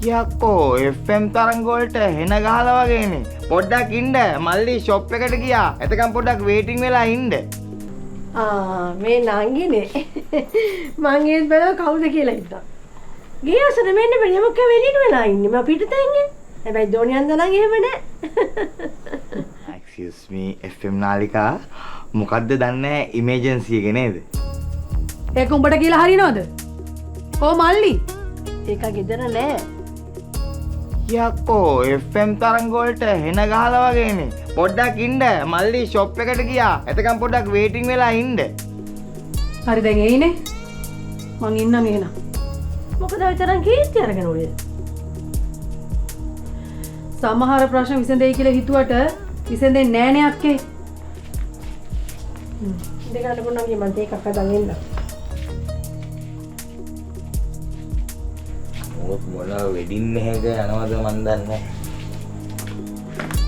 යක්කෝ FM තරංග වලට හෙන ගහලා වගේනේ. පොඩ්ඩක් ඉන්න මල්ලි ෂොප් එකට ගියා. එතකන් පොඩ්ඩක් වේටින් වෙලා ඉන්න. මේ නංගිනේ. මං ඒත් බලව කවුද කියලා හිතා. ගියසර මෙන්න බෑ මොකක් වෙලිට වෙලා ඉන්නේ. මම පිටතෙන්. හැබැයි දෝනියන්ද නම් එහෙම නෑ. Excuse me FM නාලිකා මොකද්ද දන්නේ ඉමර්ජන්සි එක නේද? ඒක උඹට කියලා හරිනවද? කො මල්ලි? ඒක ගෙදර නෑ. යක්කෝ FM තරංග වලට හෙන ගහලා වගේනේ. පොඩ්ඩක් ඉන්න මල්ලි ෂොප් එකට ගියා. එතකන් පොඩ්ඩක් වේටින් වෙලා ඉන්න. හරි දැන් එයිනේ. මං ඉන්නම් එහෙනම්. මොකද ඔය තරම් කීර්ති අරගෙන ඔය? සමහර ප්‍රශ්න විසඳෙයි කියලා හිතුවට විසඳෙන්නේ නෑ නේ අක්කේ. දෙකට පොන්නන්ගේ මන්ට එකක් හදන් එන්න. මොන වෙඩින් එකක යනවද මන් දන්නේ නැහැ.